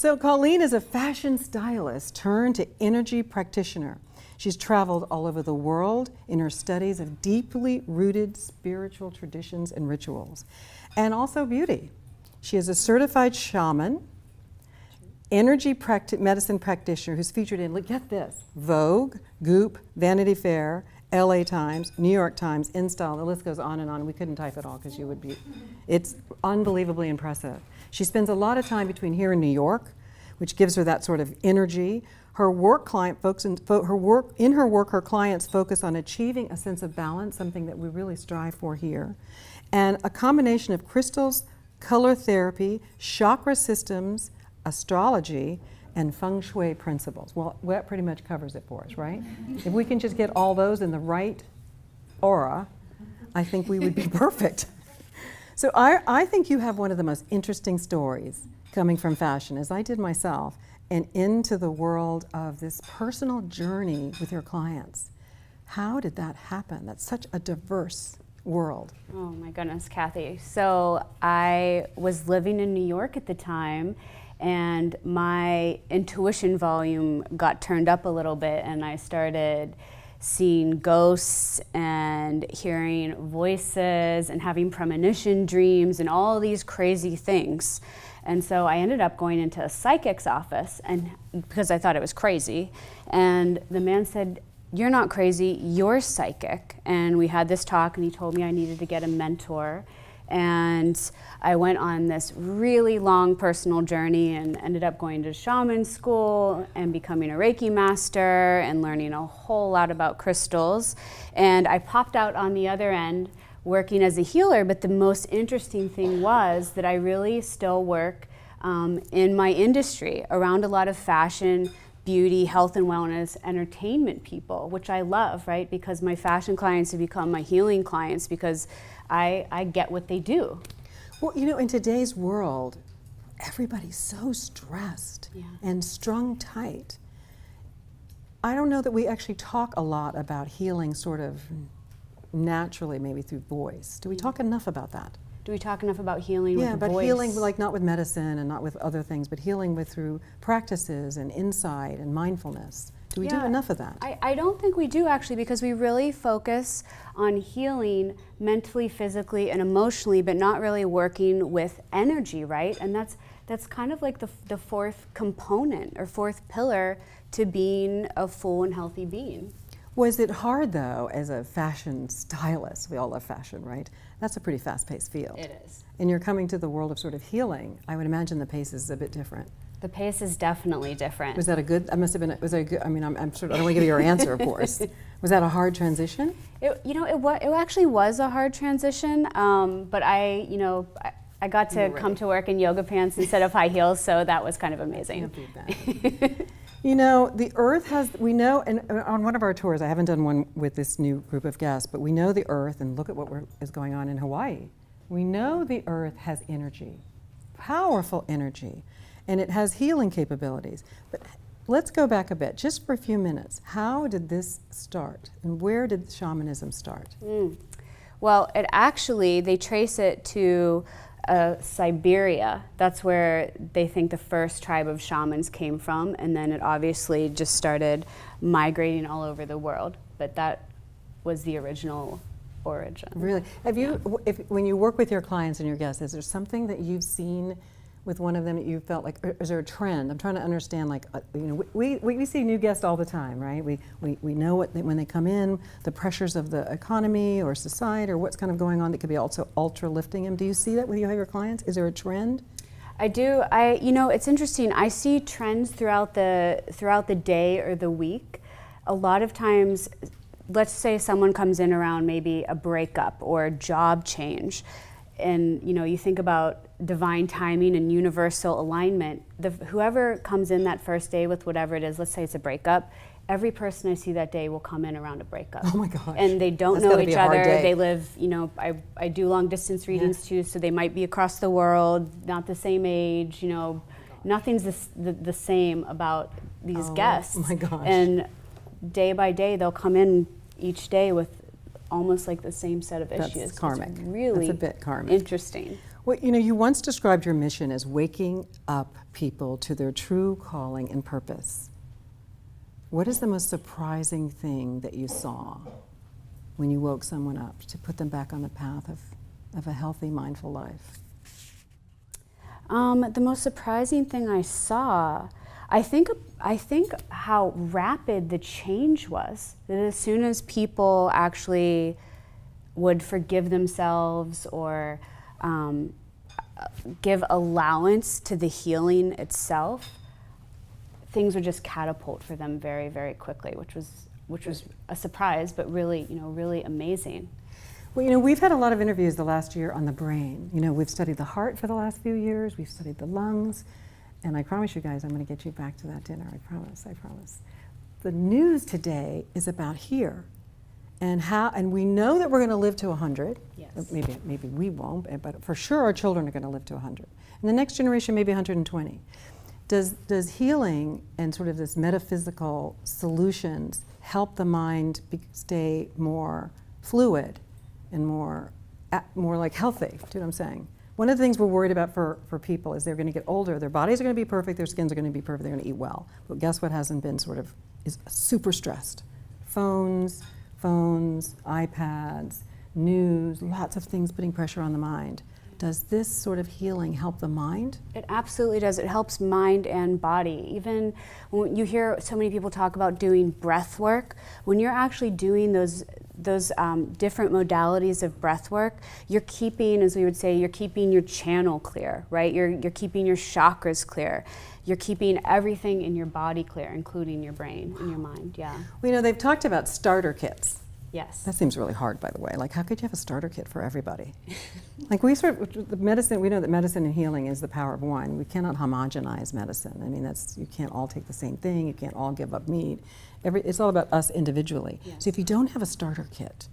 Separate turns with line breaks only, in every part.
So Colleen is a fashion stylist turned to energy practitioner. She's traveled all over the world in her studies of deeply rooted spiritual traditions and rituals, and also beauty. She is a certified shaman, energy medicine practitioner who's featured in, get this, Vogue, Goop, Vanity Fair, LA Times, New York Times, InStyle, the list goes on and on. We couldn't type it all because you would be, it's unbelievably impressive. She spends a lot of time between here and New York, which gives her that sort of energy. Her work client folks, her clients focus on achieving a sense of balance, something that we really strive for here, and a combination of crystals, color therapy, chakra systems, astrology, and feng shui principles. Well, that pretty much covers it for us, right? If we can just get all those in the right aura, I think we would be perfect. So I think you have one of the most interesting stories coming from fashion, as I did myself, and into the world of this personal journey with your clients. How did that happen? That's such a diverse world.
Oh my goodness, Kathy. So I was living in New York at the time, and my intuition volume got turned up a little bit, and I started seeing ghosts and hearing voices and having premonition dreams and all these crazy things. And so I ended up going into a psychic's office, and because I thought it was crazy, and the man said, "You're not crazy, you're psychic." And we had this talk, and he told me I needed to get a mentor. And I went on this really long personal journey and ended up going to shaman school and becoming a Reiki master and learning a whole lot about crystals. And I popped out on the other end working as a healer, but the most interesting thing was that I really still work in my industry around a lot of fashion, beauty, health and wellness, entertainment people, which I love, right? Because my fashion clients have become my healing clients because I get what they do.
Well, you know, in today's world, everybody's so stressed and strung tight. I don't know that we actually talk a lot about healing sort of naturally, maybe through voice. Do we talk enough about that?
Do we talk enough about healing with voice?
Yeah, but healing, like not with medicine and not with other things, but healing with through practices and insight and mindfulness. Do we do enough of that?
I don't think we do, actually, because we really focus on healing mentally, physically, and emotionally, but not really working with energy, right? And that's kind of like the fourth component or fourth pillar to being a full and healthy being.
Was it hard, though, as a fashion stylist? We all love fashion, right? That's a pretty fast-paced field.
It is.
And you're coming to the world of sort of healing. I would imagine the pace is a bit different.
The pace is definitely different.
Was that a good, I must have been, was that a good, I mean, I'm sort of, I don't want to give you your answer, of course. Was that a hard transition?
It actually was a hard transition, but I got to come to work in yoga pants instead of high heels, so that was kind of amazing.
You know, the earth has, we know, and on one of our tours, I haven't done one with this new group of guests, but we know the earth, and look at what is going on in Hawaii. We know the earth has energy, powerful energy, and it has healing capabilities. But let's go back a bit, just for a few minutes. How did this start, and where did shamanism start?
Well, they trace it to Siberia. That's where they think the first tribe of shamans came from, and then it obviously just started migrating all over the world. But that was the original origin.
Really? Have you, when you work with your clients and your guests, is there something that you've seen with one of them that you felt like, is there a trend? I'm trying to understand, like, we see new guests all the time, right? We know when they come in, the pressures of the economy or society or what's kind of going on that could be also ultra lifting them. Do you see that with your clients? Is there a trend?
I do. It's interesting. I see trends throughout the day or the week. A lot of times, let's say someone comes in around maybe a breakup or a job change, and you think about divine timing and universal alignment. Whoever comes in that first day with whatever it is, let's say it's a breakup, every person I see that day will come in around a breakup.
Oh my gosh.
And they don't know each other. They live, I do long distance readings too, so they might be across the world, not the same age, nothing's the same about these guests.
Oh my gosh.
And day by day, they'll come in each day with almost like the same set of issues.
That's karmic.
It's really
that's a bit karmic.
Interesting.
Well, you know, you once described your mission as waking up people to their true calling and purpose. What is the most surprising thing that you saw when you woke someone up to put them back on the path of a healthy, mindful life?
The most surprising thing I saw, I think how rapid the change was. That as soon as people actually would forgive themselves or give allowance to the healing itself, things would just catapult for them very, very quickly, which was a surprise, but really, really amazing.
Well, you know, we've had a lot of interviews the last year on the brain. You know, we've studied the heart for the last few years, we've studied the lungs, and I promise you guys I'm going to get you back to that dinner, I promise. The news today is about here and we know that we're going to live to 100.
Yes.
Maybe we won't, but for sure our children are going to live to 100. And the next generation maybe 120. Does healing and sort of this metaphysical solutions help the mind stay more fluid and more like healthy? Do you know what I'm saying? One of the things we're worried about for people is they're going to get older, their bodies are going to be perfect, their skins are going to be perfect, they're going to eat well. But guess what hasn't been is super stressed? Phones, iPads, news, lots of things putting pressure on the mind. Does this sort of healing help the mind? It
absolutely does. It helps mind and body. Even when you hear so many people talk about doing breath work, when you're actually doing those different modalities of breath work, you're keeping, as we would say, you're keeping your channel clear, right? You're keeping your chakras clear. You're keeping everything in your body clear, including your brain and your mind, yeah.
Well, you know, they've talked about starter kits.
Yes.
That seems really hard, by the way. Like, how could you have a starter kit for everybody? Like, we know that medicine and healing is the power of one. We cannot homogenize medicine. I mean, you can't all take the same thing. You can't all give up meat. It's all about us individually.
Yes.
So if you don't have a starter kit,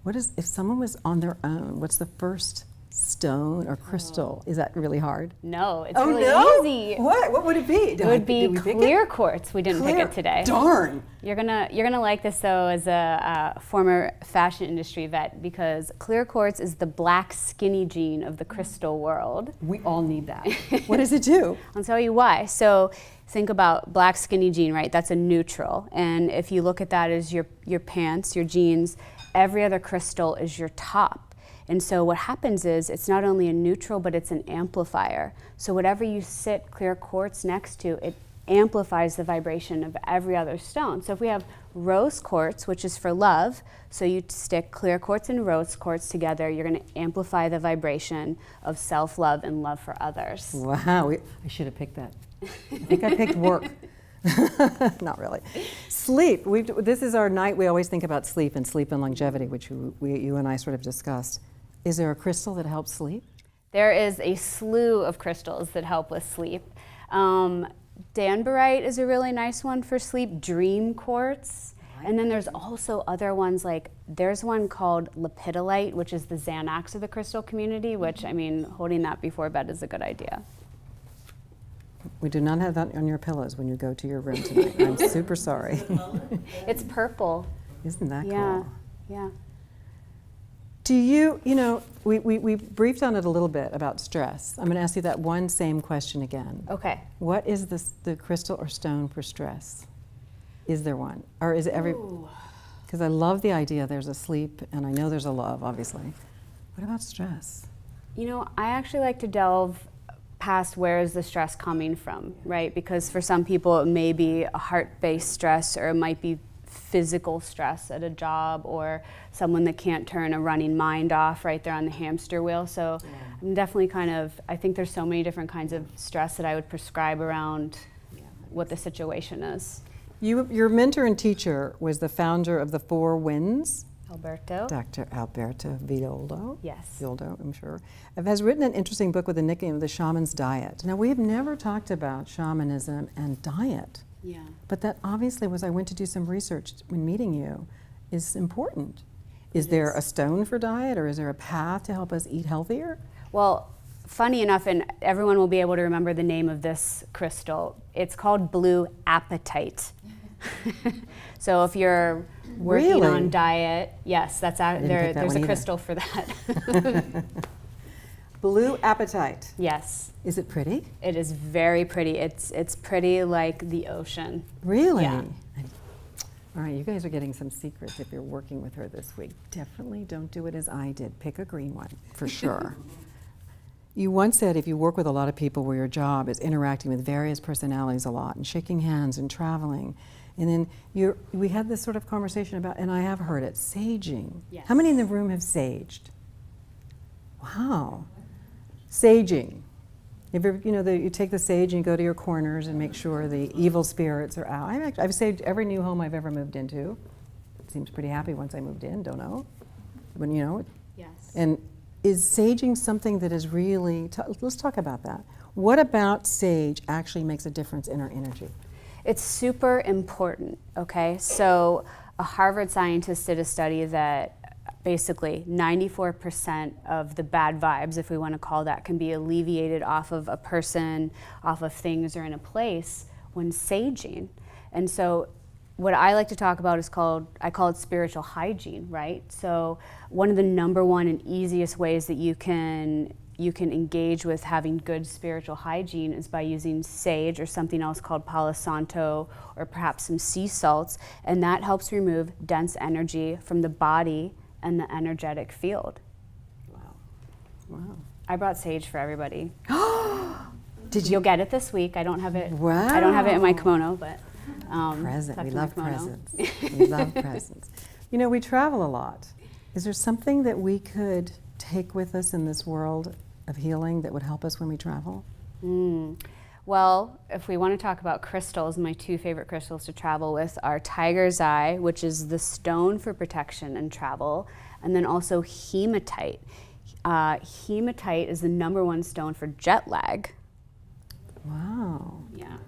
if someone was on their own, what's the first stone or crystal? Is that really hard?
No, it's really easy.
What would it be?
It would be Clear Quartz. We didn't pick it today.
Darn.
You're gonna like this though as a former fashion industry vet, because Clear Quartz is the black skinny jean of the crystal world.
We all need that. What does it do?
I'll tell you why. So think about black skinny jean, right? That's a neutral. And if you look at that as your pants, your jeans, every other crystal is your top. And so what happens is it's not only a neutral, but it's an amplifier. So whatever you sit Clear Quartz next to, it amplifies the vibration of every other stone. So if we have rose quartz, which is for love, so you stick Clear Quartz and rose quartz together, you're going to amplify the vibration of self-love and love for others.
Wow, I should have picked that. I think I picked work. Not really. Sleep. This is our night. We always think about sleep and longevity, which you and I sort of discussed. Is there a crystal that helps sleep?
There is a slew of crystals that help with sleep. Danbarite is a really nice one for sleep. Dream quartz. And then there's also other ones, like there's one called lepidolite, which is the Xanax of the crystal community, which, I mean, holding that before bed is a good idea.
We do not have that on your pillows when you go to your room tonight. I'm super sorry.
It's purple.
Isn't that
cool?
Yeah.
Yeah.
Do we briefed on it a little bit about stress. I'm going to ask you that one same question again.
Okay.
What is the crystal or stone for stress? Is there one? Or is it every... Because I love the idea there's a sleep, and I know there's a love, obviously. What about stress?
You know, I actually like to delve past where is the stress coming from, right? Because for some people it may be a heart-based stress, or it might be physical stress at a job, or someone that can't turn a running mind off, right? They're on the hamster wheel. So I'm definitely I think there's so many different kinds of stress that I would prescribe around what the situation is.
Your mentor and teacher was the founder of the Four Winds.
Alberto.
Dr. Alberto Villoldo.
Yes.
Villoldo, I'm sure. Has written an interesting book with the nickname The Shaman's Diet. Now, we have never talked about shamanism and diet.
Yeah.
But that obviously, I went to do some research when meeting you, is important. Is there a stone for diet, or is there a path to help us eat healthier?
Well, funny enough, and everyone will be able to remember the name of this crystal, it's called blue apatite. So if you're working on diet, yes, there's a crystal for that.
Blue Apatite.
Yes.
Is it pretty?
It is very pretty. It's pretty like the ocean.
Really?
Yeah.
All right, you guys are getting some secrets if you're working with her this week. Definitely don't do it as I did. Pick a green one, for sure. You once said if you work with a lot of people where your job is interacting with various personalities a lot and shaking hands and traveling, and then we had this sort of conversation about, and I have heard it, saging.
Yes.
How many in the room have saged? Wow. Saging. You take the sage and you go to your corners and make sure the evil spirits are out. I've saved every new home I've ever moved into. Seems pretty happy once I moved in, don't know. When
Yes.
And is saging something that is really, let's talk about that. What about sage actually makes a difference in our energy?
It's super important, okay? So a Harvard scientist did a study that basically 94% of the bad vibes, if we want to call that, can be alleviated off of a person, off of things, or in a place when saging. And so what I like to talk about is I call it spiritual hygiene, right? So one of the number one and easiest ways that you can engage with having good spiritual hygiene is by using sage or something else called Palo Santo, or perhaps some sea salts, and that helps remove dense energy from the body and the energetic field.
Wow. Wow.
I brought sage for everybody.
Did you?
You'll get it this week. I don't have it.
Wow.
I don't have it in my kimono, but
Present. We
tucked in my
love
kimono.
presents. We love presents. We travel a lot. Is there something that we could take with us in this world of healing that would help us when we travel?
Well, if we want to talk about crystals, my two favorite crystals to travel with are tiger's eye, which is the stone for protection and travel, and then also hematite. Hematite is the number one stone for jet lag.
Wow.
Yeah.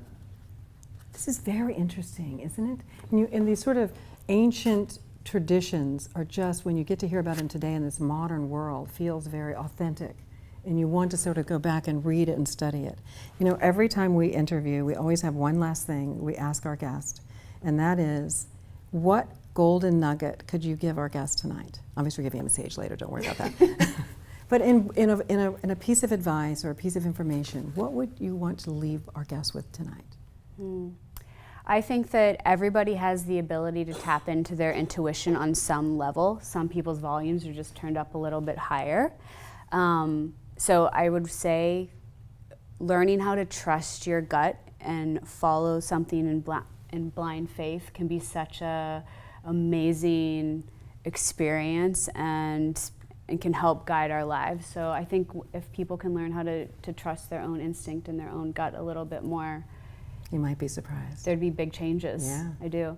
This is very interesting, isn't it? And these sort of ancient traditions are just, when you get to hear about them today in this modern world, feels very authentic. And you want to sort of go back and read it and study it. Every time we interview, we always have one last thing we ask our guest, and that is, what golden nugget could you give our guest tonight? Obviously, we're giving him a sage later, don't worry about that. But in a piece of advice or a piece of information, what would you want to leave our guest with tonight?
I think that everybody has the ability to tap into their intuition on some level. Some people's volumes are just turned up a little bit higher. So I would say learning how to trust your gut and follow something in blind faith can be such a amazing experience and can help guide our lives. So I think if people can learn how to trust their own instinct and their own gut a little bit more,
You might be surprised.
there'd be big changes.
Yeah.
I do.